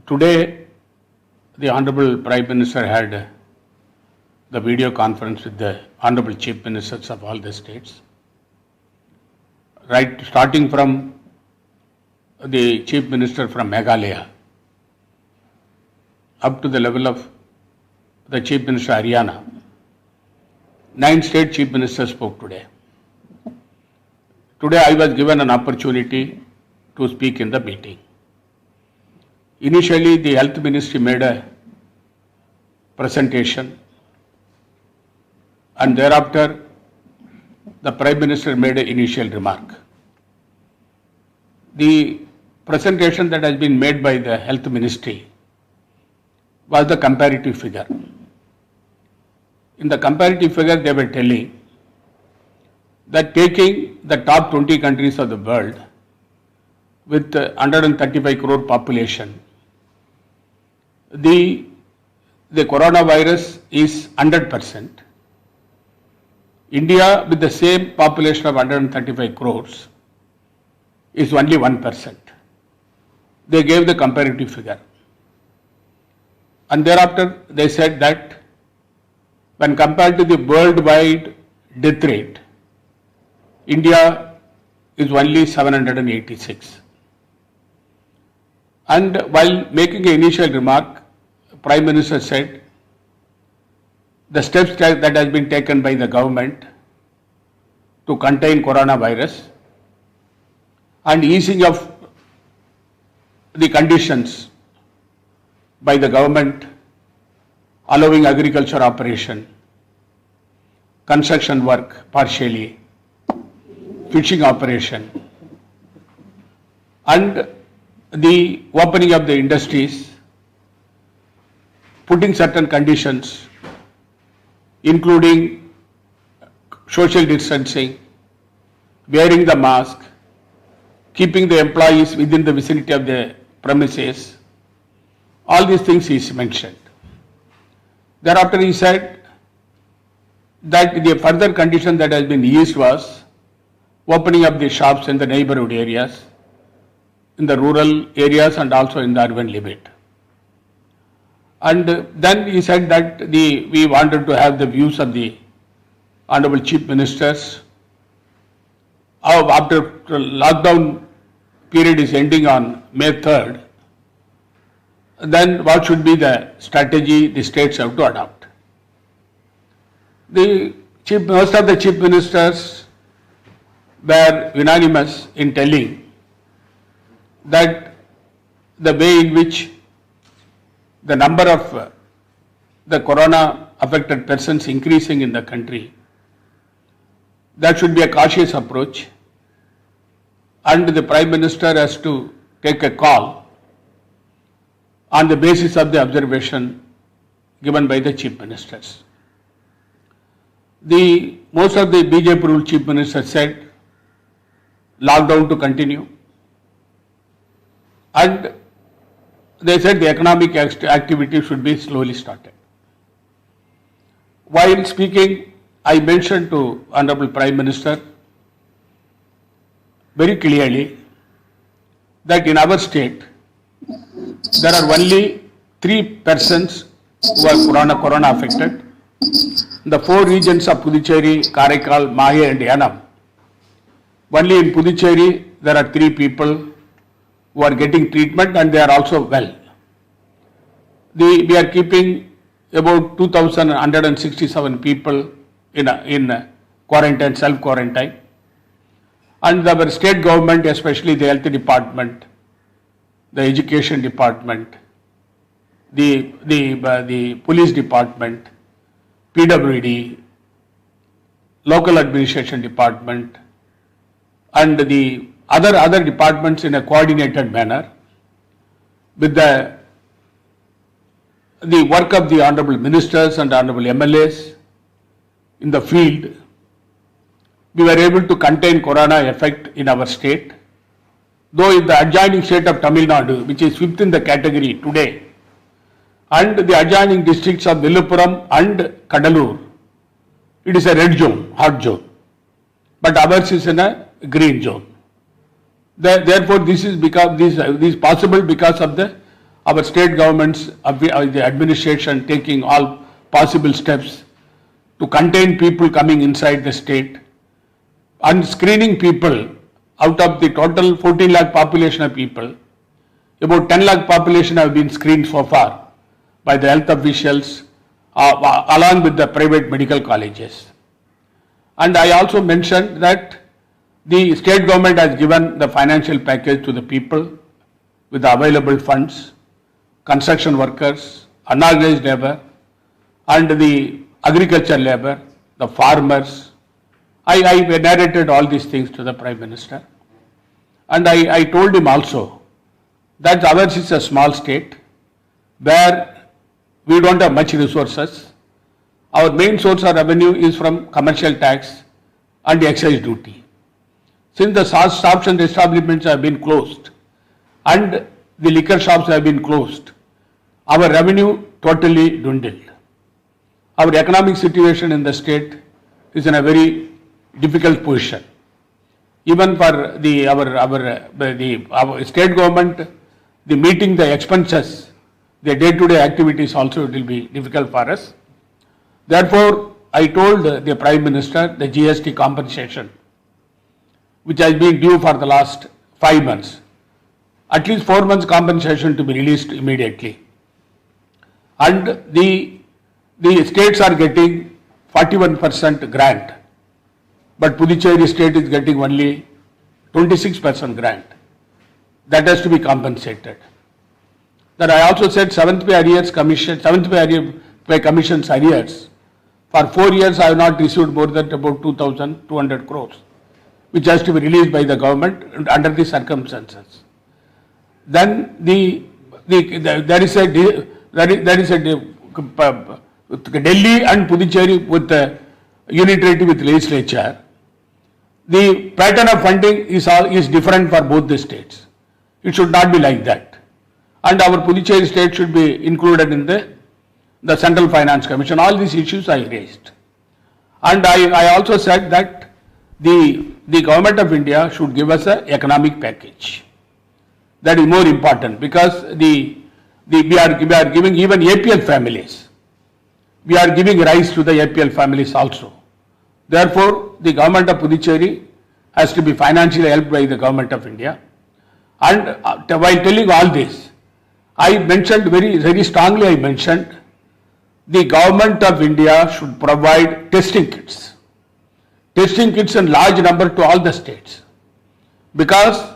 Today, the Honorable Prime Minister had the video conference with the Honorable Chief Ministers of all the states. Right, starting from the Chief Minister from Meghalaya up to the level of the Chief Minister Haryana. 9 state Chief Ministers spoke today. Today I was given an opportunity to speak in the meeting. Initially, the Health Ministry made a presentation, and thereafter the Prime Minister made an initial remark. The presentation that has been made by the Health Ministry was the comparative figure. In the comparative figure, they were telling that taking the top 20 countries of the world with 135 crore population, the coronavirus is 100%. India, with the same population of 135 crores, is only 1%. They gave the comparative figure. And thereafter, they said that when compared to the worldwide death rate, India is only 786. And while making an initial remark, Prime Minister said the steps that has been taken by the government to contain coronavirus and easing of the conditions by the government, allowing agriculture operation, construction work partially, fishing operation, and the opening of the industries, putting certain conditions, including social distancing, wearing the mask, keeping the employees within the vicinity of the premises. All these things is mentioned. Thereafter he said that the further condition that has been eased was opening up the shops in the neighborhood areas, in the rural areas and also in the urban limit. And then he said that we wanted to have the views of the Honorable Chief Ministers. After lockdown period is ending on May 3rd, then what should be the strategy the states have to adopt? Most of the Chief Ministers were unanimous in telling that the way in which the number of the corona affected persons increasing in the country, that should be a cautious approach, and the Prime Minister has to take a call on the basis of the observation given by the Chief Ministers. Most of the BJP ruled Chief Ministers said lockdown to continue, and they said the economic activity should be slowly started. While speaking, I mentioned to Honorable Prime Minister very clearly that in our state there are only 3 persons who are corona affected. In the 4 regions of Puducherry, Karaikal, Mahe and Yanam, only in Puducherry there are 3 people who are getting treatment and they are also well. We are keeping about 2,167 people in quarantine, self-quarantine. And our state government, especially the health department, the education department, the police department, PWD, local administration department, and the other departments in a coordinated manner with the work of the Honorable Ministers and Honorable MLAs in the field, we were able to contain corona effect in our state. Though in the adjoining state of Tamil Nadu, which is 5th in the category today, and the adjoining districts of Villupuram and Kadalur, it is a red zone, hot zone. But ours is in a green zone. Therefore, this is possible because of our state governments, the administration taking all possible steps to contain people coming inside the state and screening people out of the total 14 lakh population of people. About 10 lakh population have been screened so far by the health officials along with the private medical colleges. And I also mentioned that the state government has given the financial package to the people with the available funds, construction workers, unorganized labor, and the agriculture labor, the farmers. I narrated all these things to the Prime Minister. And I told him also that ours is a small state where we don't have much resources. Our main source of revenue is from commercial tax and excise duty. Since the shops and establishments have been closed and the liquor shops have been closed, our revenue totally dwindled. Our economic situation in the state is in a very difficult position. Even for our state government, the meeting the expenses, the day-to-day activities also, it will be difficult for us. Therefore, I told the Prime Minister the GST compensation, which has been due for the last 5 months, at least 4 months compensation to be released immediately. And the states are getting 41% grant, but Puducherry state is getting only 26% grant. That has to be compensated. That I also said 7th pay commission's arrears. For 4 years I have not received more than about 2,200 crores, which has to be released by the government under the circumstances. Then there is a Delhi and Puducherry with the unitarity with legislature. The pattern of funding is different for both the states. It should not be like that. And our Puducherry state should be included in the Central Finance Commission. All these issues I raised. And I also said that the Government of India should give us an economic package. That is more important because we are giving even APL families. We are giving rise to the APL families also. Therefore, the Government of Puducherry has to be financially helped by the Government of India. And while telling all this, I mentioned very strongly, the Government of India should provide testing kits. Testing kits in large number to all the states. Because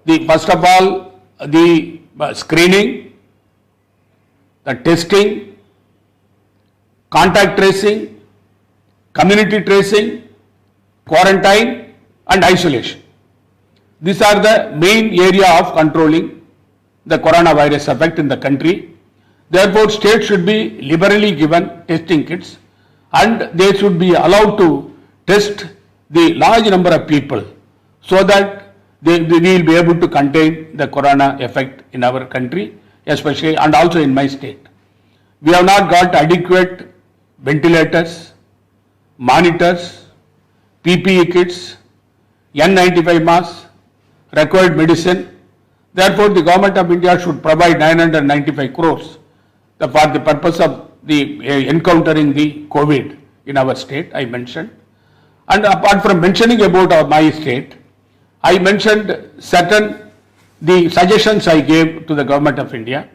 first of all, the screening, the testing, contact tracing, community tracing, quarantine and isolation. These are the main area of controlling the coronavirus effect in the country. Therefore, states should be liberally given testing kits and they should be allowed to test the large number of people so that they will be able to contain the corona effect in our country, especially and also in my state. We have not got adequate ventilators, monitors, PPE kits, N95 masks, required medicine. Therefore, the Government of India should provide 995 crores for the purpose of encountering the COVID in our state, I mentioned. And apart from mentioning about my state, I mentioned the suggestions I gave to the Government of India,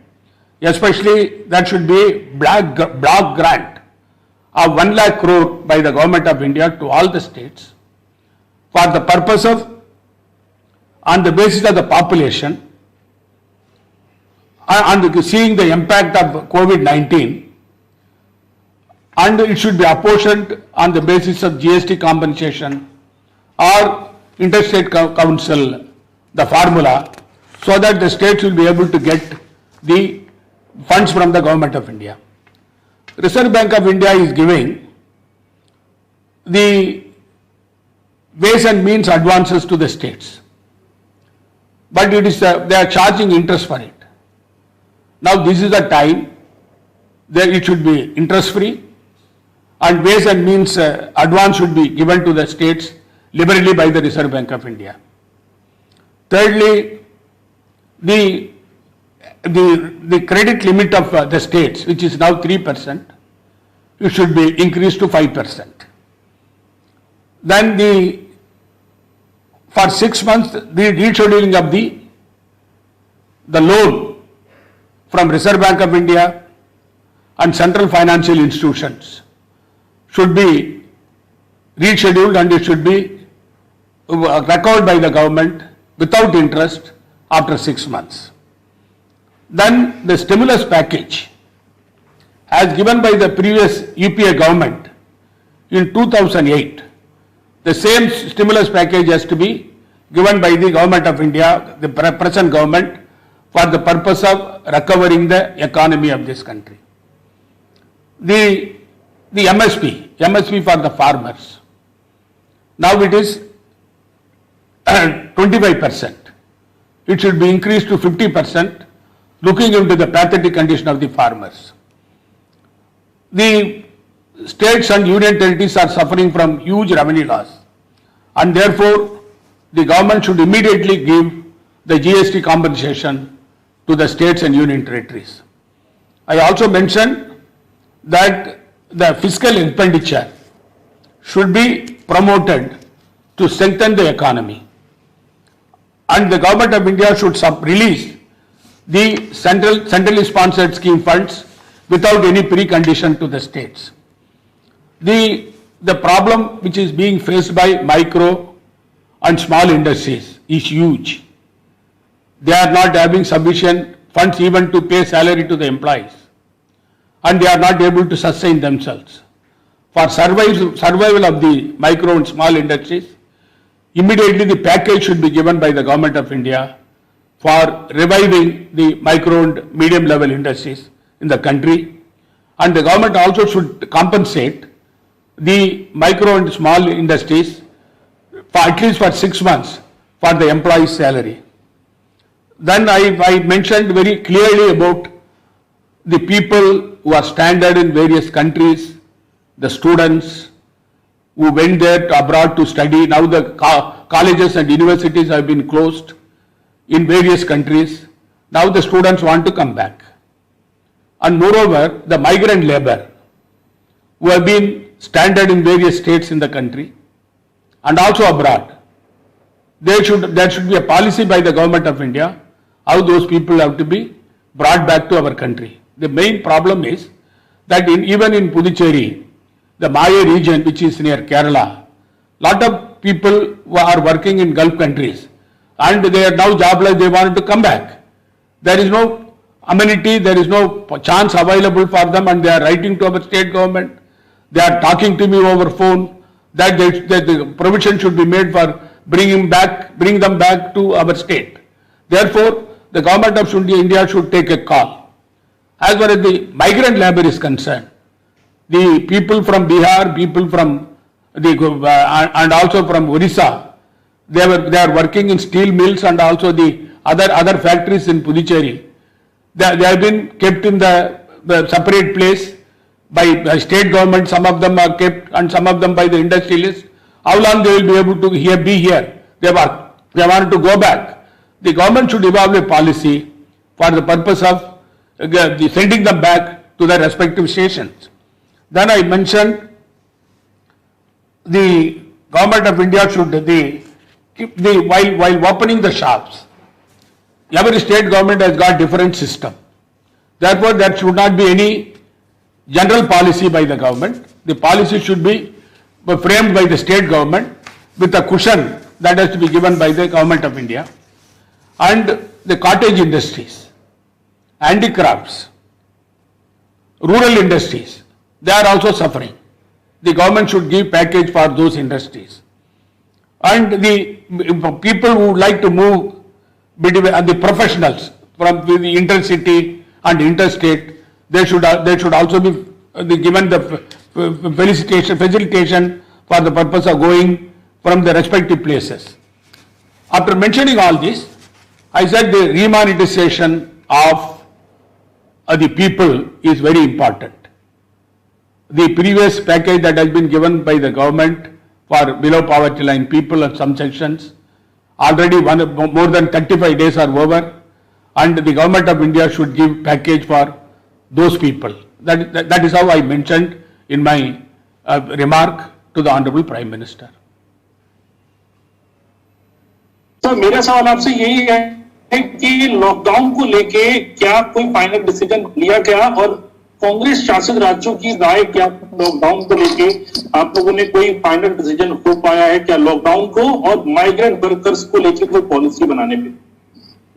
especially that should be block grant of 1 lakh crore by the Government of India to all the states for the purpose of, on the basis of the population, and seeing the impact of COVID-19, and it should be apportioned on the basis of GST compensation or interstate council, the formula, so that the states will be able to get the funds from the Government of India. Reserve Bank of India is giving the ways and means advances to the states, but it is they are charging interest for it. Now this is the time that it should be interest free and ways and means advance should be given to the states liberally by the Reserve Bank of India. Thirdly, the the credit limit of the states, which is now 3%, it should be increased to 5%. Then for 6 months, the rescheduling of the loan from Reserve Bank of India and central financial institutions should be rescheduled, and it should be recovered by the government without interest after 6 months. Then the stimulus package as given by the previous UPA government in 2008, the same stimulus package has to be given by the government of India, the present government, for the purpose of recovering the economy of this country. The MSP for the farmers, now it is 25%. It should be increased to 50%, looking into the pathetic condition of the farmers. The states and union territories are suffering from huge revenue loss, and therefore the government should immediately give the GST compensation to the states and union territories. I also mentioned that the fiscal expenditure should be promoted to strengthen the economy, and the government of India should release the centrally sponsored scheme funds without any precondition to the states. The problem which is being faced by micro and small industries is huge. They are not having sufficient funds even to pay salary to the employees, and they are not able to sustain themselves. For survival of the micro and small industries, immediately the package should be given by the government of India for reviving the micro and medium level industries in the country, and the government also should compensate the micro and small industries for at least for 6 months for the employee's salary. Then I mentioned very clearly about the people who are stranded in various countries, the students who went there abroad to study. Now the colleges and universities have been closed in various countries. Now the students want to come back. And moreover, the migrant labor who have been stranded in various states in the country and also abroad. There should be a policy by the government of India how those people have to be brought back to our country. The main problem is that even in Puducherry, the Maya region, which is near Kerala, lot of people who are working in Gulf countries and they are now jobless, they wanted to come back. There is no amenity, there is no chance available for them, and they are writing to our state government. They are talking to me over phone that the provision should be made for bring them back to our state. Therefore, the government of India should take a call. As far as the migrant labor is concerned, the people from Bihar, people from and also from Orissa, they are working in steel mills and also the other factories in Puducherry. They have been kept in the separate place by state government. Some of them are kept and some of them by the industrialists. How long they will be able to be here? They want to go back. The government should evolve a policy for the purpose of sending them back to their respective stations. Then I mentioned the government of India should while opening the shops, every state government has got different system. Therefore, there should not be any general policy by the government. The policy should be framed by the state government with a cushion that has to be given by the government of India. And the cottage industries, handicrafts, rural industries, they are also suffering. The government should give package for those industries. And the people who would like to move between the professionals from the intercity and interstate, they should also be given the facilitation for the purpose of going from the respective places. After mentioning all this, I said the remonetization of the people is very important. The previous package that has been given by the government for below poverty line people and some sections, already more than 35 days are over, and the government of India should give package for those people. That is how I mentioned in my remark to the Honorable Prime Minister. तो मेरा सवाल आपसे यही है कि lockdown को लेके क्या कोई फाइनल डिसीजन लिया गया, और कांग्रेस शासित राज्यों की राय क्या लॉकडाउन को लेके? आप लोगों ने कोई फाइनल डिसीजन हो पाया है क्या लॉकडाउन को और माइग्रेंट वर्कर्स को लेकर कोई पॉलिसी बनाने पे?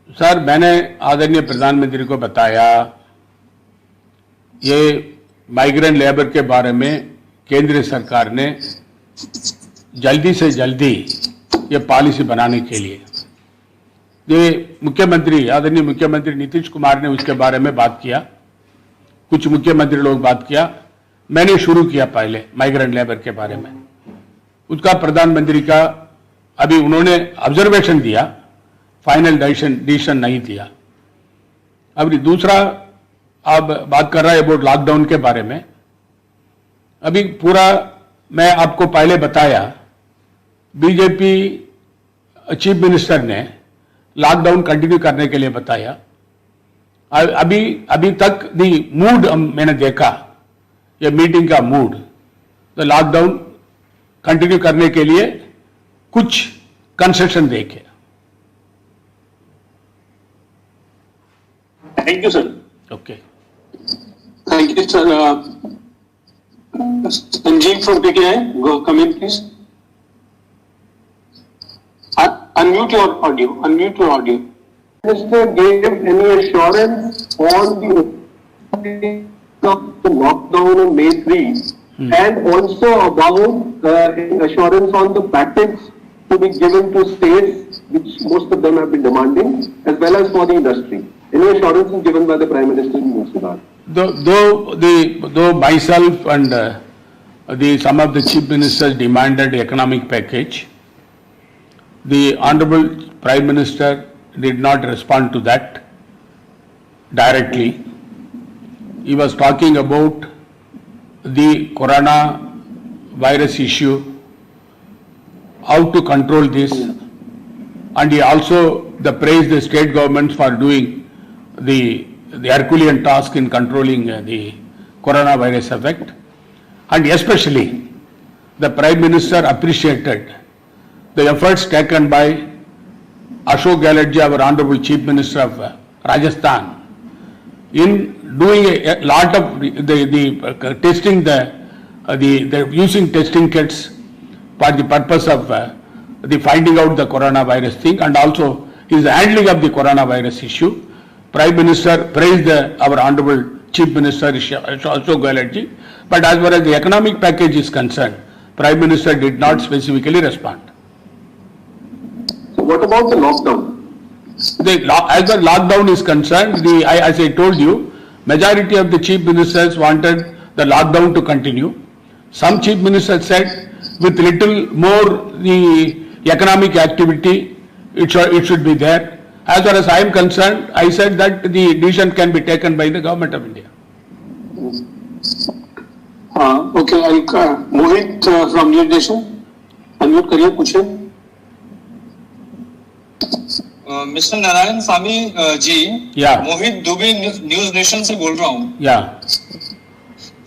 सर, मैंने आदरणीय प्रधानमंत्री को बताया, ये माइग्रेंट लेबर के बारे में केंद्र सरकार ने जल्दी से जल्दी ये पॉलिसी बनाने के लिए, ये मुख्यमंत्री आदरणीय मुख्यमंत्री नीतीश कुमार ने उसके बारे में बात किया, कुछ मुख्यमंत्री लोग बात किया, मैंने शुरू किया पहले माइग्रेंट लेबर के बारे में। उसका प्रधानमंत्री का अभी उन्होंने ऑब्जर्वेशन दिया, फाइनल डिसीजन नहीं दिया। अभी दूसरा आप बात कर रहा है अबाउट लॉकडाउन के बारे में। अभी पूरा मैं आपको पहले बताया, बीजेपी चीफ मिनिस्टर ने लॉकडाउन कंटिन्यू करने के लिए बताया। अभी तक दी मूड मैंने देखा, ये मीटिंग का मूड, तो लॉकडाउन कंटिन्यू करने के लिए कुछ कंसेशन देखे। Thank you sir. Okay, thank you sir. Sanjeev from PTI, go come in please. Unmute your audio. Unmute your audio. Minister gave any assurance on the lockdown on May 3 and also about assurance on the package to be given to states, which most of them have been demanding, as well as for the industry. Any assurance is given by the Prime Minister in this regard? Though myself and some of the chief ministers demanded economic package, the Honorable Prime Minister did not respond to that directly. He was talking about the corona virus issue, how to control this, and he also praised the state governments for doing the Herculean task in controlling the coronavirus effect, and especially the Prime Minister appreciated the efforts taken by Ashok Gehlot, our Honorable Chief Minister of Rajasthan, in doing a lot of the testing, the using testing kits for the purpose of the finding out the coronavirus thing, and also his handling of the coronavirus issue. Prime Minister praised our Honorable Chief Minister Ashok Gehlot, but as far as the economic package is concerned, Prime Minister did not specifically respond. What about the lockdown? As the lockdown is concerned, as I told you, majority of the chief ministers wanted the lockdown to continue. Some chief ministers said with little more the economic activity, it should be there. As far as I am concerned, I said that the decision can be taken by the government of India. Okay, Mohit from News Nation, unmute करिए, पूछिए। Mister Narayan Swami ji, मोहित Dubey news nation से बोल रहा हूँ।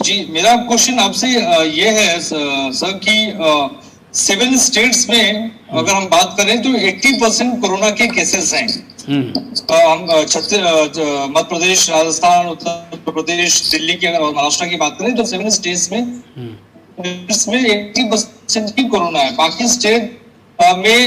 जी, मेरा question आपसे ये है सर कि 7 स्टेट्स में अगर हम बात करें तो 80% कोरोना के केसेस हैं। हम मध्य प्रदेश, राजस्थान, उत्तर प्रदेश, दिल्ली की अगर महाराष्ट्र की बात करें तो 7 स्टेट्स में 80% की कोरोना है। बाकी स्टेट में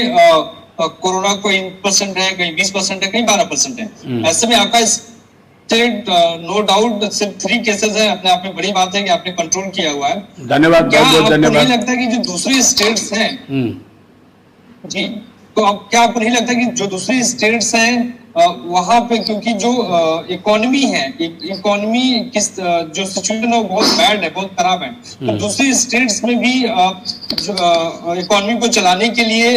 कोरोना कोई 1% है, कहीं 20% है, कहीं 12% है। ऐसे में आपका स्टेट नो डाउट सिर्फ 3 केसेस है, अपने आप में बड़ी बात है कि आपने कंट्रोल किया हुआ है। धन्यवाद, क्या बहुत आपको धन्यवाद। नहीं लगता कि जो दूसरी स्टेट्स हैं जी, तो अब क्या आपको नहीं लगता कि जो दूसरी स्टेट्स हैं वहां पे, क्योंकि जो इकोनॉमी है, इकोनॉमी किस जो सिचुएशन है वो बहुत बैड है, बहुत खराब है, तो दूसरी स्टेट्स में भी इकोनॉमी को चलाने के लिए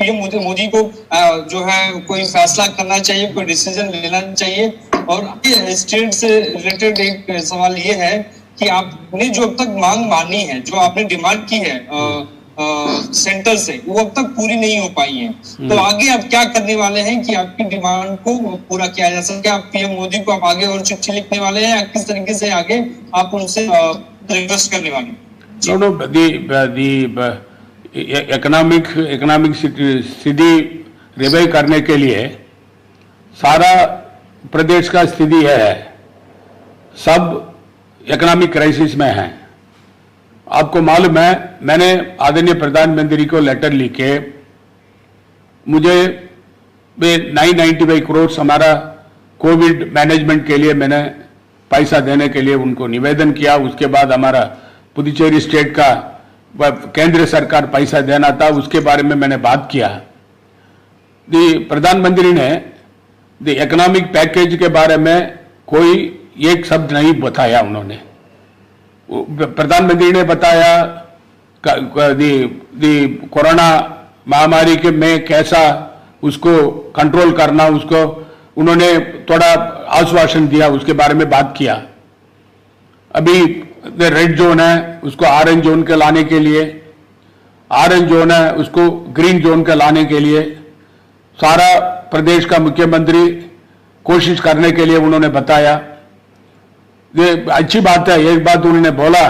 पीएम मोदी को जो है कोई फैसला करना चाहिए, कोई डिसीजन लेना चाहिए। और स्टेट से रिलेटेड एक सवाल ये है कि आपने जो अब तक मांग मानी है, जो आपने डिमांड की है सेंटर्स है वो अब तक पूरी नहीं हो पाई है। तो आगे आप क्या करने वाले हैं कि आपकी डिमांड को पूरा किया जा सके? आप पीएम मोदी को आप आगे और चिट्ठी लिखने वाले हैं या किस तरीके से आगे आप उनसे रिक्वेस्ट करने वाले हैं? No, the economic स्थिति रिवाइव करने के लिए सारा प्रदेश का स्थिति है, सब इकोनॉमिक क्राइसिस में है। आपको मालूम है, मैंने आदरणीय प्रधानमंत्री को लेटर लिखे, मुझे 995 करोड़ हमारा कोविड मैनेजमेंट के लिए मैंने पैसा देने के लिए उनको निवेदन किया। उसके बाद हमारा पुदुचेरी स्टेट का केंद्र सरकार पैसा देना था, उसके बारे में मैंने बात किया। प्रधानमंत्री ने इकोनॉमिक पैकेज के बारे में कोई एक शब्द नहीं बताया। उन्होंने प्रधानमंत्री ने बताया कोरोना महामारी के में कैसा उसको कंट्रोल करना, उसको उन्होंने थोड़ा आश्वासन दिया, उसके बारे में बात किया। अभी रेड जोन है उसको ऑरेंज जोन के लाने के लिए, ऑरेंज जोन है उसको ग्रीन जोन के लाने के लिए सारा प्रदेश का मुख्यमंत्री कोशिश करने के लिए उन्होंने बताया। ये अच्छी बात है। एक बात उन्होंने बोला,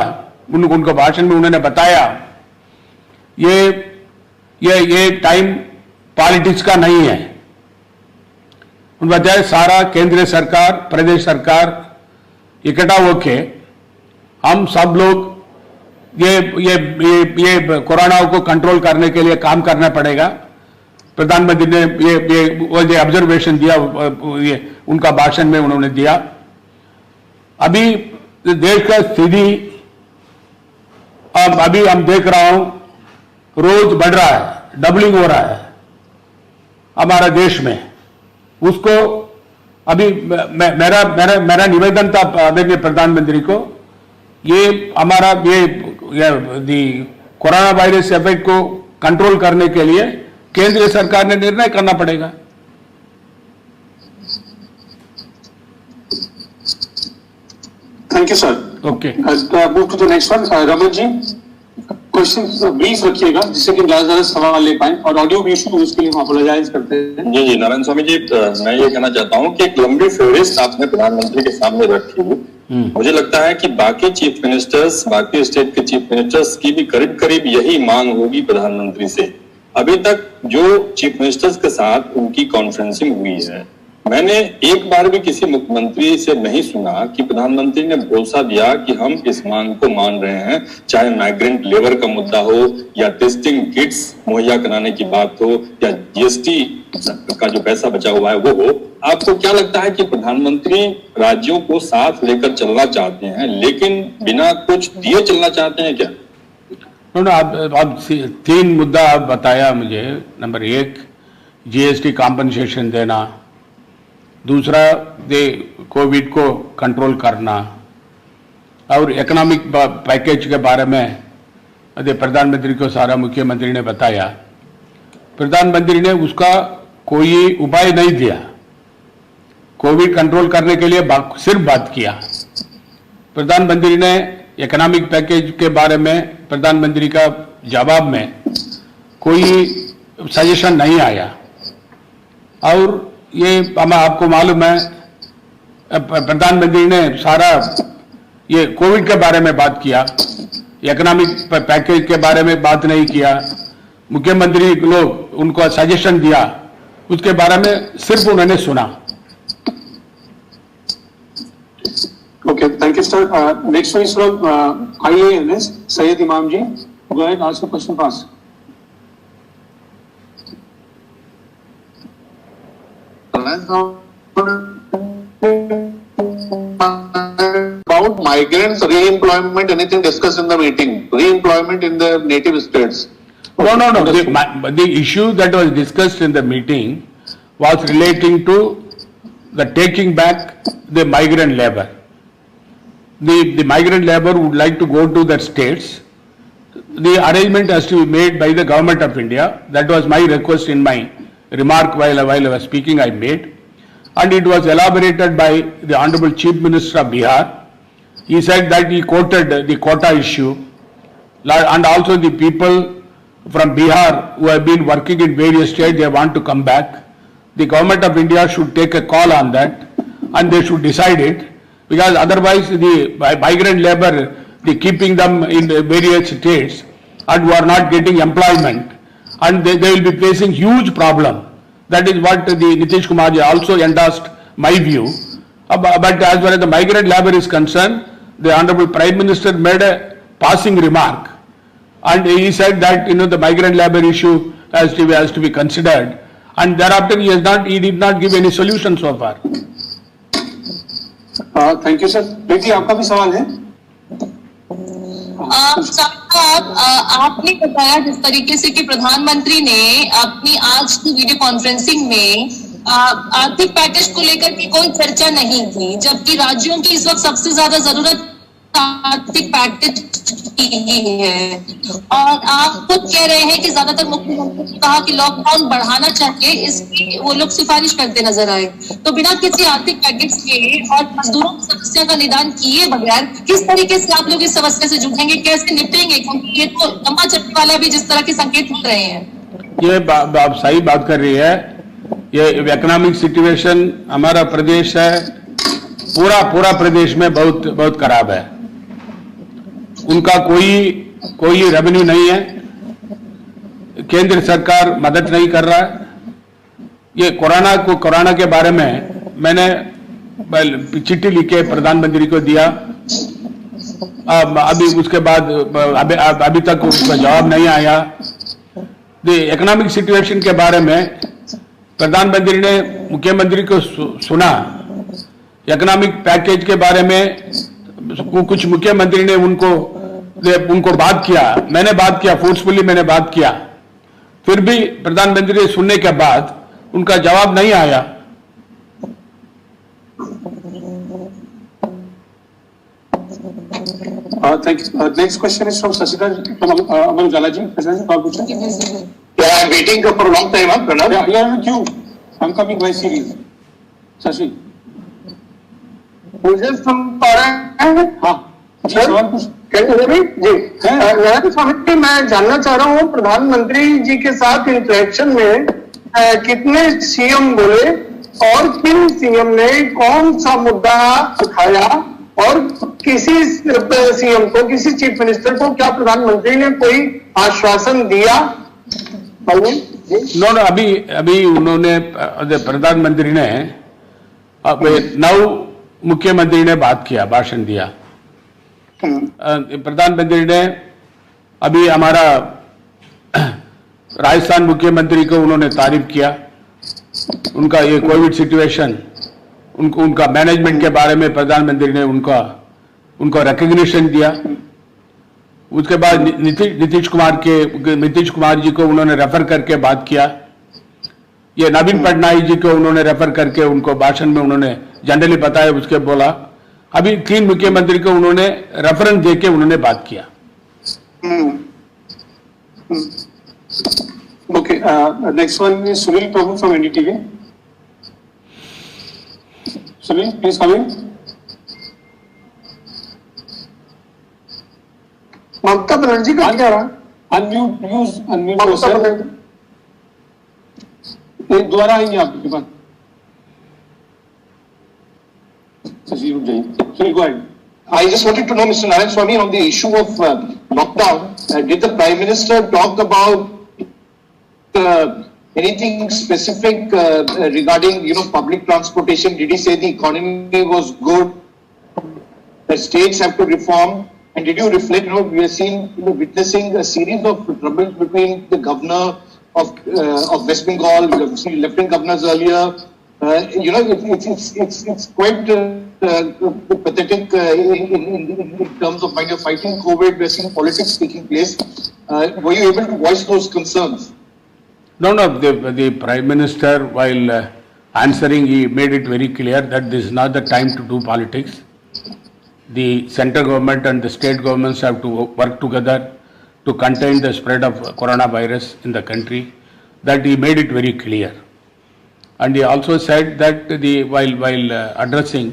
उनको भाषण में उन्होंने बताया, ये टाइम पॉलिटिक्स का नहीं है। उन्होंने बताया सारा केंद्र सरकार प्रदेश सरकार इकट्ठा होके हम सब लोग ये कोरोना को कंट्रोल करने के लिए काम करना पड़ेगा। प्रधानमंत्री ने ये ऑब्जर्वेशन दिया, ये उनका भाषण में उन्होंने दिया। अभी देश का स्थिति अब अभी हम देख रहा हूं रोज बढ़ रहा है, डबलिंग हो रहा है हमारा देश में। उसको अभी मेरा निवेदन था आदरणीय प्रधानमंत्री को, ये हमारा ये कोरोना वायरस इफेक्ट को कंट्रोल करने के लिए केंद्र सरकार ने निर्णय करना पड़ेगा। Thank you sir. Okay, move to the next one. Raman ji, question brief रखिएगा जिससे कि ज्यादा सवाल ले पाए, और ऑडियो भी इशू उसके लिए हम अपोलोजाइज करते हैं। जी नारायण स्वामी जी, मैं ये कहना चाहता हूँ कि एक लंबी फेहरिस्त आपने प्रधानमंत्री के सामने रखी। मुझे लगता है कि बाकी चीफ मिनिस्टर्स, बाकी स्टेट के चीफ मिनिस्टर्स की भी करीब करीब यही मांग होगी प्रधानमंत्री से। अभी तक जो चीफ मिनिस्टर्स के साथ उनकी कॉन्फ्रेंसिंग हुई है, मैंने एक बार भी किसी मुख्यमंत्री से नहीं सुना कि प्रधानमंत्री ने भरोसा दिया कि हम इस मांग को मान रहे हैं, चाहे माइग्रेंट लेबर का मुद्दा हो या टेस्टिंग किट्स मुहैया कराने की बात हो या जीएसटी का जो पैसा बचा हुआ है वो हो। आपको क्या लगता है कि प्रधानमंत्री राज्यों को साथ लेकर चलना चाहते हैं लेकिन बिना कुछ दिए चलना चाहते हैं क्या? आप 3 मुद्दा आप बताया मुझे। नंबर 1 जीएसटी कॉम्पनसेशन देना, दूसरा कोविड को कंट्रोल करना, और इकोनॉमिक पैकेज के बारे में प्रधानमंत्री को सारा मुख्यमंत्री ने बताया। प्रधानमंत्री ने उसका कोई उपाय नहीं दिया, कोविड कंट्रोल करने के लिए सिर्फ बात किया। प्रधानमंत्री ने इकोनॉमिक पैकेज के बारे में प्रधानमंत्री का जवाब में कोई सजेशन नहीं आया। और ये आपको मालूम है प्रधानमंत्री ने सारा ये कोविड के बारे में बात किया, इकोनॉमिक पैकेज के बारे में बात नहीं किया। मुख्यमंत्री लोग उनको सजेशन दिया, उसके बारे में सिर्फ उन्होंने सुना। Okay, thank you, sir. Next one is from IANS, Syed Imam ji. Go ahead, ask your question fast. About migrants re-employment, anything discussed in the meeting? Re-employment in the native states? No. The issue that was discussed in the meeting was relating to the taking back the migrant labor. The migrant labor would like to go to their states. The arrangement has to be made by the government of India. That was my request in my remark while I was speaking, I made. And it was elaborated by the Honorable Chief Minister of Bihar. He said that he quoted the quota issue and also the people from Bihar who have been working in various states, they want to come back. The government of India should take a call on that and they should decide it, because otherwise the migrant labor, the keeping them in various states and who are not getting employment, and they will be facing huge problem. That is what the Nitish Kumar ji also endorsed my view. But as far as the migrant labor is concerned, the Honorable Prime Minister made a passing remark, and he said that the migrant labor issue has to be considered, and thereafter he did not give any solution so far. Thank you sir. बेटी आपका भी सवाल है? आपने बताया जिस तरीके से कि प्रधानमंत्री ने अपनी आज की वीडियो कॉन्फ्रेंसिंग में आर्थिक पैकेज को लेकर की कोई चर्चा नहीं की, जबकि राज्यों की इस वक्त सबसे ज्यादा जरूरत आर्थिक पैकेज की ही है। और आप खुद कह रहे हैं कि ज्यादातर मुख्यमंत्री ने कहा कि लॉकडाउन बढ़ाना चाहिए, इसकी वो लोग सिफारिश करते नजर आए। तो बिना किसी आर्थिक पैकेज के और मजदूरों की समस्या का निदान किए बगैर किस तरीके से आप लोग इस समस्या से जूझेंगे, कैसे निपटेंगे? क्योंकि ये तो लंबा चलने वाला भी जिस तरह के संकेत मिल रहे हैं। ये आप सही बात कर रही है। ये इकोनॉमिक सिचुएशन हमारा प्रदेश है, पूरा प्रदेश में बहुत खराब है। उनका कोई रेवेन्यू नहीं है, केंद्र सरकार मदद नहीं कर रहा है। ये कोरोना के बारे में मैंने चिट्ठी लिख के प्रधानमंत्री को दिया, अभी उसके बाद अभी तक उसका जवाब नहीं आया। इकोनॉमिक सिचुएशन के बारे में प्रधानमंत्री ने मुख्यमंत्री को सुना, इकोनॉमिक पैकेज के बारे में कुछ मुख्यमंत्री ने उनको बात किया, मैंने बात किया, फोर्सफुली मैंने बात किया, फिर भी प्रधानमंत्री सुनने के बाद उनका जवाब नहीं आया। Thank you. Next question is from Shashikant from Amar Ujala ji. Shashikant आप पूछें। Yeah, I'm waiting for a long time, Pranav. Yeah, you are in queue. I'm coming by series. Shashi, मुझे सुन पा रहे हैं? हाँ जी, सवाल पूछ। जी नारायण स्वामी, मैं जानना चाह रहा हूँ प्रधानमंत्री जी के साथ इंटरेक्शन में कितने सीएम बोले और किन सीएम ने कौन सा मुद्दा उठाया, और किसी सीएम को, किसी चीफ मिनिस्टर को क्या प्रधानमंत्री ने कोई आश्वासन दिया? नो, अभी उन्होंने प्रधानमंत्री ने 9 मुख्यमंत्री ने बात किया, भाषण दिया। प्रधानमंत्री ने अभी हमारा राजस्थान मुख्यमंत्री को उन्होंने तारीफ किया, उनका ये कोविड सिचुएशन, उनका मैनेजमेंट के बारे में प्रधानमंत्री ने उनको रिकग्निशन दिया। उसके बाद नीतीश कुमार जी को उन्होंने रेफर करके बात किया। ये नवीन पटनायक जी को उन्होंने रेफर करके उनको भाषण में उन्होंने जनरली बताया, उसके बोला। अभी 3 मुख्यमंत्री को उन्होंने रेफरेंस देके उन्होंने बात किया। Okay, next one is Sunil Prabhu from NDTV. Sunil, please come in. Mamata Banerjee का क्या रहा? Unmute yourself. दोबारा आएंगे आपके पास। शशि रुक जाइए। Sorry, go ahead. I just wanted to know, Mr. Narayan Swamy, on the issue of lockdown, did the Prime Minister talk about anything specific regarding, public transportation? Did he say the economy was good, the states have to reform? And did you reflect, we are witnessing a series of troubles between the governor of West Bengal, we have seen lieutenant governors earlier. It's quite pathetic in terms of when you're fighting COVID, we're seeing politics taking place. Were you able to voice those concerns? No, the Prime Minister, while answering, he made it very clear that this is not the time to do politics. The central government and the state governments have to work together to contain the spread of coronavirus in the country. That he made it very clear. And he also said that while addressing,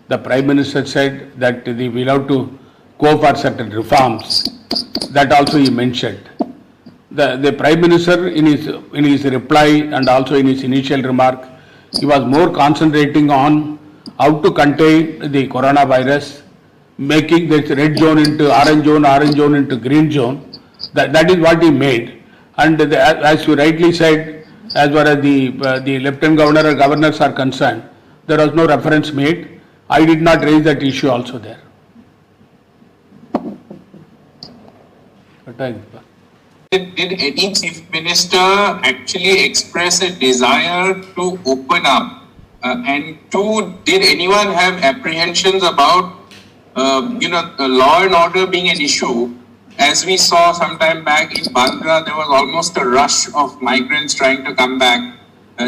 the Prime Minister said that we will have to go for certain reforms. That also he mentioned. the Prime Minister in his reply and also in his initial remark, he was more concentrating on how to contain the coronavirus, making this red zone into orange zone into green zone. That is what he made. And as you rightly said, as far as the Lieutenant Governor or governors are concerned, there was no reference made. I did not raise that issue also there. Did any chief minister actually express a desire to open up? And two, did anyone have apprehensions about, law and order being an issue? As we saw some time back in Bandra, there was almost a rush of migrants trying to come back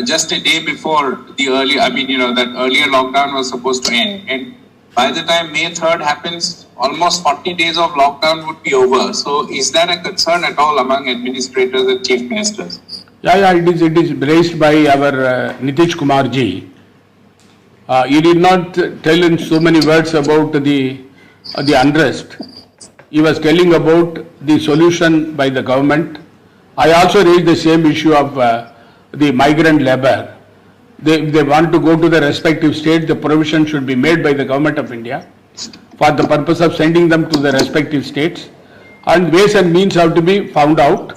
just a day before the that earlier lockdown was supposed to end. And by the time May 3rd happens, almost 40 days of lockdown would be over. So is that a concern at all among administrators and chief ministers? Yeah, it is raised by our Nitish Kumar ji. He did not tell in so many words about the unrest. He was telling about the solution by the government. I also raised the same issue of the migrant labor. They want to go to the respective states, the provision should be made by the government of India for the purpose of sending them to the respective states, and ways and means have to be found out,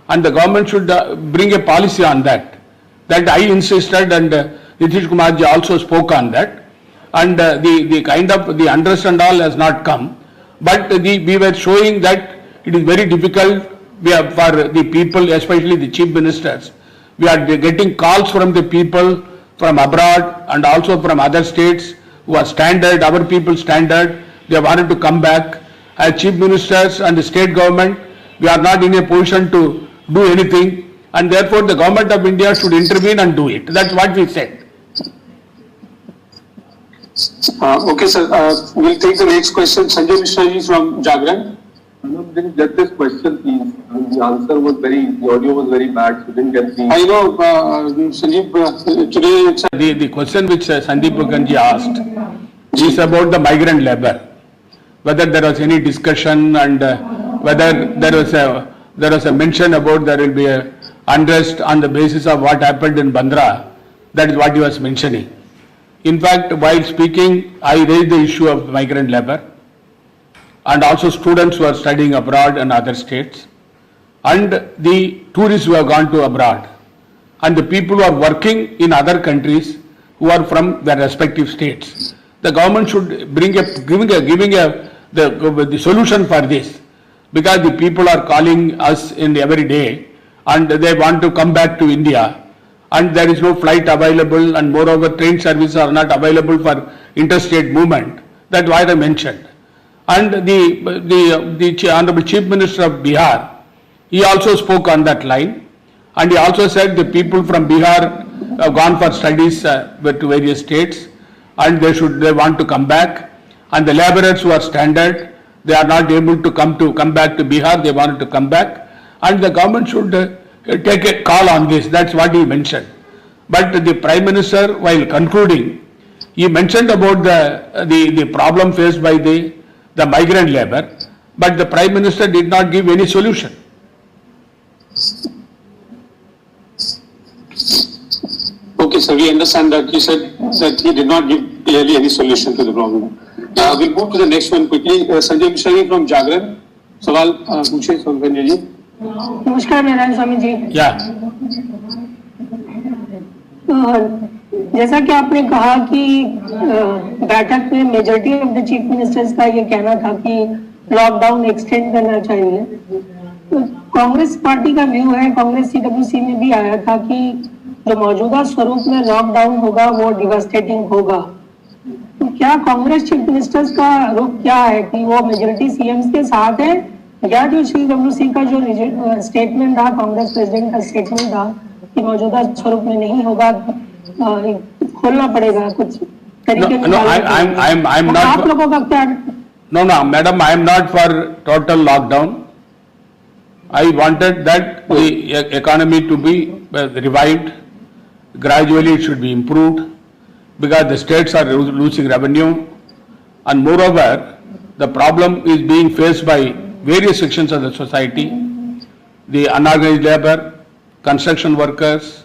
and the government should bring a policy on that. That I insisted, and Nitish Kumar ji also spoke on that, and the kind of the unrest and all has not come, but we were showing that it is very difficult for the people, especially the chief ministers. We are getting calls from the people from abroad and also from other states who are standard, our people standard, they wanted to come back. As chief ministers and the state government, we are not in a position to do anything, and therefore the government of India should intervene and do it. That's what we said. Okay, sir. We'll take the next question. Sanjay Mishra ji from Jagran. Didn't get this question, please. The answer was the audio was very bad, so didn't get the. I know, Sanjeev, today it's The question which Sandeep Mukherjee asked is about the migrant labor. Whether there was any discussion and whether there was a mention about there will be a unrest on the basis of what happened in Bandra. That is what he was mentioning. In fact, while speaking, I raised the issue of migrant labor and also students who are studying abroad in other states and the tourists who have gone to abroad and the people who are working in other countries who are from their respective states. The government should giving the solution for this, because the people are calling us in every day and they want to come back to India, and there is no flight available, and moreover train services are not available for interstate movement. That's what I mentioned. And the Honorable Chief Minister of Bihar, he also spoke on that line, and he also said the people from Bihar have gone for studies to various states, and they want to come back, and the laborers who are standard, they are not able to come back to Bihar, they wanted to come back, and the government should take a call on this. That's what he mentioned. But the Prime Minister, while concluding, he mentioned about the problem faced by the migrant labor, but the Prime Minister did not give any solution. okay, sir. We understand that you said that he did not give clearly any solution to the problem. We'll move to the next one quickly. Sanjay Mishra ji from Jagran. सवाल पूछे संजय जी. नमस्कार नारायण स्वामी जी. जैसा कि आपने कहा कि बैठक में majority of the chief ministers का ये कहना था कि लॉकडाउन एक्सटेंड करना चाहिए. तो कांग्रेस पार्टी का व्यू है, कांग्रेस सीडब्ल्यूसी में भी आया था कि जो मौजूदा स्वरूप में लॉकडाउन होगा वो डिवास्टेटिंग होगा. तो क्या कांग्रेस चीफ मिनिस्टर्स का रुख क्या है कि वो मेजॉरिटी सीएम्स के साथ है, या जो सीडब्ल्यूसी का जो स्टेटमेंट था, कांग्रेस प्रेसिडेंट का स्टेटमेंट था कि मौजूदा स्वरूप में नहीं होगा, खोलना पड़ेगा कुछ तरीके. I'm not. आप लोगों का क्या? No, madam, I am not for total lockdown. I wanted that the economy to be revived. Gradually it should be improved, because the states are losing revenue, and moreover the problem is being faced by various sections of the society. the unorganized labor, construction workers,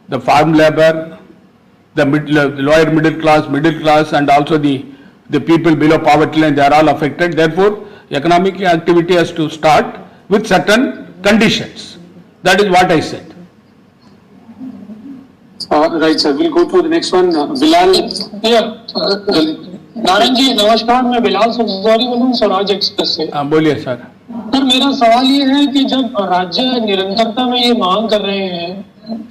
the farm labor, the lower middle class, and also the people below poverty line, they are all affected. Therefore, economic activity has to start with certain conditions. That is what I said. Right, sir. We'll go to the next one. Bilal. Narayan ji नमस्कार, मैं बिलाल सफदरी बोलूँ Swaraj express से। बोलिए sir. Sir मेरा सवाल ये है कि जब राज्य निरंतरता में ये मांग कर रहे हैं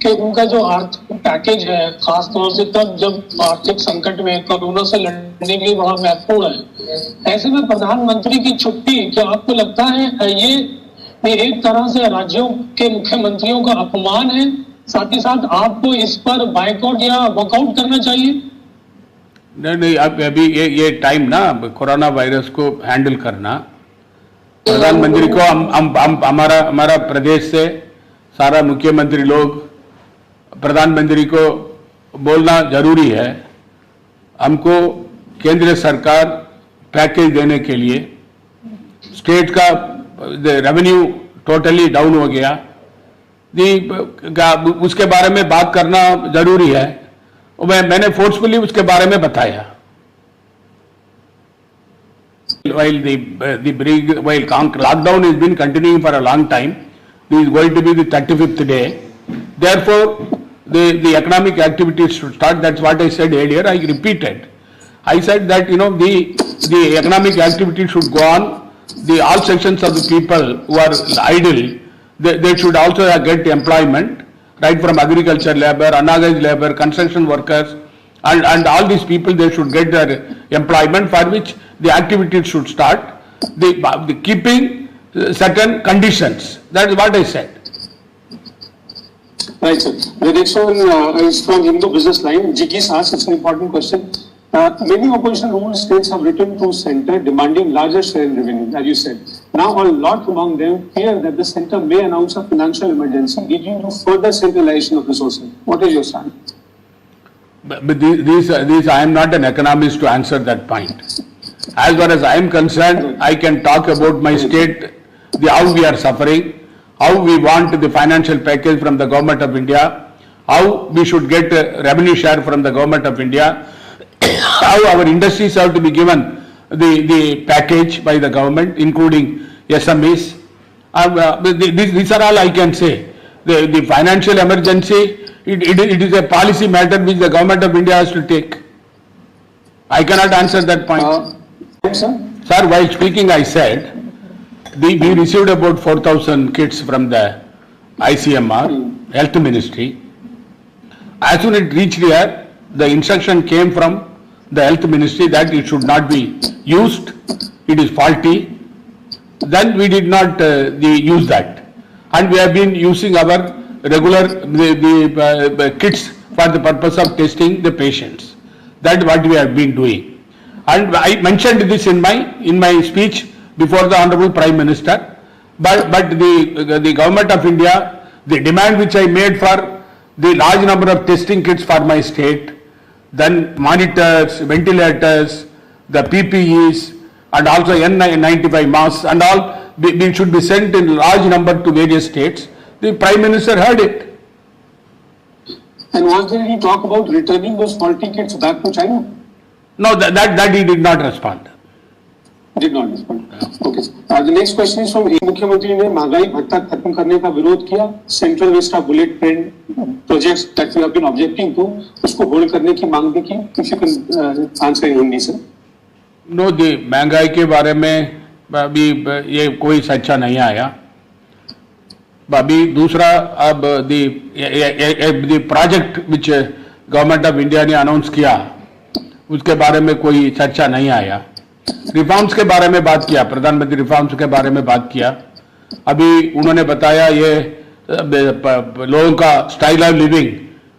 कि उनका जो आर्थिक पैकेज है, खास तौर से तब जब आर्थिक संकट में कोरोना से लड़ने के लिए बड़ा महत्वपूर्ण है, ऐसे में प्रधानमंत्री की छुट्टी, क्या आपको लगता है ये एक तरह से राज्यों के मुख्यमंत्रियों का अपमान है? साथ ही साथ आपको इस पर बायकॉट या वॉकआउट करना चाहिए? नहीं, अब अभी ये टाइम ना कोरोना वायरस को हैंडल करना, प्रधानमंत्री को हमारा प्रदेश से सारा मुख्यमंत्री लोग प्रधानमंत्री को बोलना जरूरी है। हमको केंद्र सरकार पैकेज देने के लिए, स्टेट का रेवेन्यू टोटली डाउन हो गया, उसके बारे में बात करना जरूरी है। मैंने फोर्सफुली उसके बारे में बताया। While lockdown has been continuing for a long time, this is going to be the 35th day. Therefore, the economic activities should start. That's what I said earlier. I repeated. I said that the economic activity should go on. All sections of the people who are idle, they should also get employment. Right from agriculture labor, unorganized labor, construction workers, and all these people, they should get their employment, for which the activities should start. The keeping certain conditions. That is what I said. Right, sir. The next one is from Hindu Business Line. Jigis asks, it's an important question. Many opposition ruled states have written to center demanding larger share in revenue, as you said. Now, a lot among them fear that the center may announce a financial emergency, leading to further centralization of resources. What is your stand? But these, I am not an economist to answer that point. As far as I am concerned, I can talk about my state, how we are suffering, how we want the financial package from the government of India, how we should get revenue share from the government of India, how our industries have to be given the package by the government, including SMEs. These are all I can say. The financial emergency, it is a policy matter which the government of India has to take. I cannot answer that point. Sir, while speaking, I said we received about 4,000 kits from the ICMR, Health Ministry. As soon as it reached here, the instruction came from the Health Ministry that it should not be used, it is faulty. Then we did not use that, and we have been using our regular kits for the purpose of testing the patients. That is what we have been doing, and I mentioned this in my speech before the Honorable Prime Minister. But the Government of India, the demand which I made for the large number of testing kits for my state, then monitors, ventilators, the PPEs, and also N95 masks and all, they should be sent in large number to various states. The Prime Minister heard it. And was there any talk about returning those faulty kits back to China? No, that he did not respond. Did not respond. Okay. The next question is from मुख्यमंत्री ने महंगाई भत्ता खत्म करने का विरोध किया. Central Vista bullet train projects that we have been objecting to, उसको होल्ड करने की मांग भी की. If you can answer in Hindi, sir. No, the महंगाई के बारे में अभी ये कोई सच्चा नहीं आया. अभी दूसरा अब the project which Government of India ने अनाउंस किया, उसके बारे में कोई चर्चा नहीं आया. रिफॉर्म्स के बारे में बात किया, प्रधानमंत्री रिफॉर्म्स के बारे में बात किया. अभी उन्होंने बताया ये लोगों का स्टाइल ऑफ लिविंग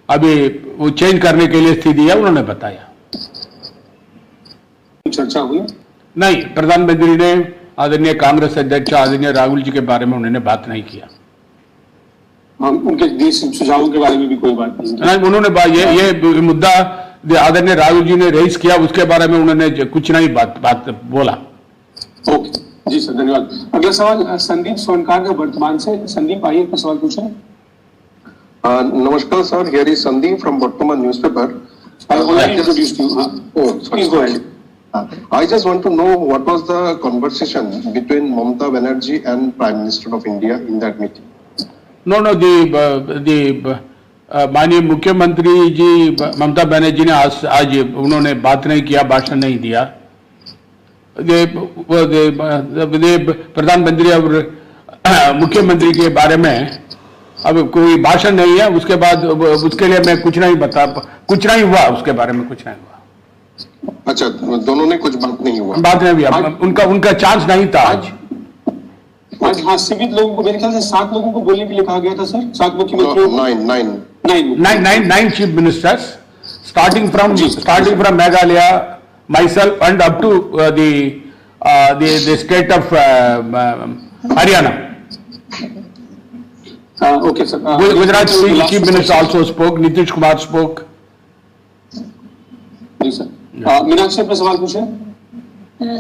अभी वो चेंज करने के लिए स्थिति है, उन्होंने बताया. चर्चा हुई नहीं, प्रधानमंत्री ने आदरणीय कांग्रेस अध्यक्ष आदरणीय राहुल जी के बारे में उन्होंने बात नहीं किया. उनके सुझावों के बारे में भी कोई बात नहीं. उन्होंने ये मुद्दा आदरणीय राहुल जी ने रेज किया, उसके बारे में उन्होंने कुछ नहीं बात बोला. ओके. जी सर, धन्यवाद। अगला सवाल संदीप सोनकार का वर्तमान से। संदीप आइए, अपना सवाल पूछें। Namaskar sir, here is Sandeep from Vartaman newspaper. I already introduced you. Oh, sorry. Please go ahead. I just want to know what was the conversation between Mamata Banerjee and Prime Minister of India in that meeting? No, the माननीय मुख्यमंत्री जी ममता बनर्जी ने आज उन्होंने बात नहीं किया, भाषण नहीं दिया। प्रधानमंत्री और मुख्यमंत्री के बारे में अब कोई भाषण नहीं है। उसके बाद उसके लिए मैं कुछ नहीं हुआ, उसके बारे में कुछ नहीं हुआ। अच्छा, दोनों ने कुछ बात नहीं हुआ, उनका चांस नहीं था आज। हाँ, सीमित लोगों को, मेरे ख्याल से 7 लोगों को बोलने के लिए कहा गया था सर। 7 मुख्यमंत्रियों को, 9 chief ministers, starting from Meghalaya, myself, and up to the state of Haryana. Okay, sir. Gujarat chief minister also spoke. Nitish Kumar spoke. Ji sir. Meenakshi, अपना सवाल पूछें।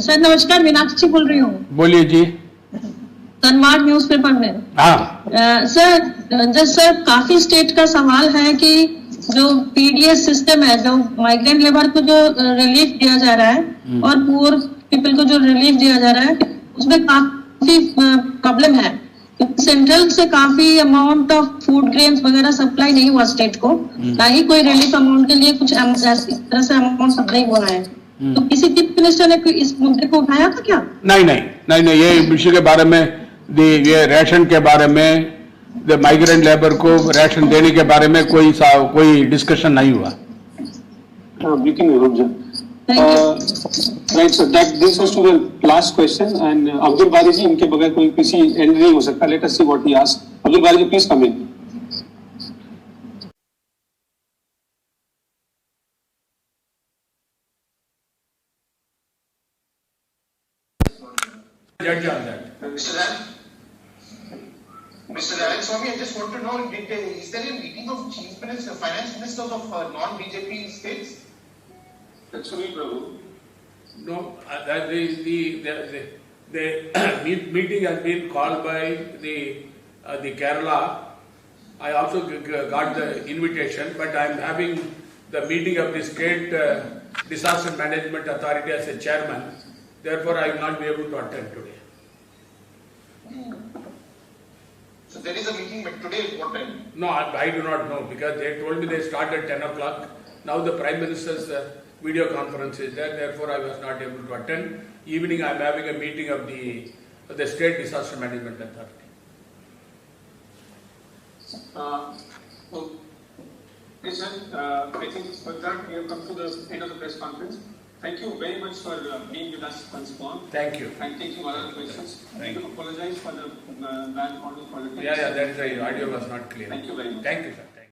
सर नमस्कार, मीनाक्षी बोल रही हूँ। बोलिए जी। तनवाड़ न्यूज़पेपर में। हाँ सर काफी स्टेट का सवाल है कि जो पीडीएस सिस्टम है, जो माइग्रेंट लेबर को जो रिलीफ दिया जा रहा है और पुअर पीपल को जो रिलीफ दिया जा रहा है, उसमें काफी प्रॉब्लम है। सेंट्रल से काफी अमाउंट ऑफ फूड ग्रेन्स वगैरह सप्लाई नहीं हुआ स्टेट को, ना ही कोई रिलीफ अमाउंट के लिए कुछ इस तरह से अमाउंट सप्लाई हुआ है। तो किसी चीफ मिनिस्टर ने इस मुद्दे को उठाया था क्या? नहीं, ये विषय के बारे में, ये राशन के बारे में, माइग्रेंट लेबर को राशन देने के बारे में कोई डिस्कशन नहीं हुआ। Right sir, that brings us to the last question and Abdul Bari ji, इनके बगैर कोई किसी एंड नहीं हो सकता। Let us see what he asked. Abdul Bari ji, please come in. Mr. Narayan Swamy, I just want to know, is there a meeting of chief ministers, finance ministers of non-BJP states? That's Sunil Prabhu. No, the meeting has been called by the Kerala. I also got the invitation, but I am having the meeting of the state disaster management authority as a chairman. Therefore, I will not be able to attend today. So there is a meeting, but today at what time? No, I do not know, because they told me they start at 10 o'clock. Now the Prime Minister's video conference is there, therefore I was not able to attend. Evening I am having a meeting of the State Disaster Management Authority. Yes, sir. I think with that we have come to the end of the press conference. Thank you very much for being with us once more. Thank you. And taking all our questions. Thank you. Apologize for the bad audio quality. Yeah, that is the audio was not clear. Thank you very much. Thank you, sir.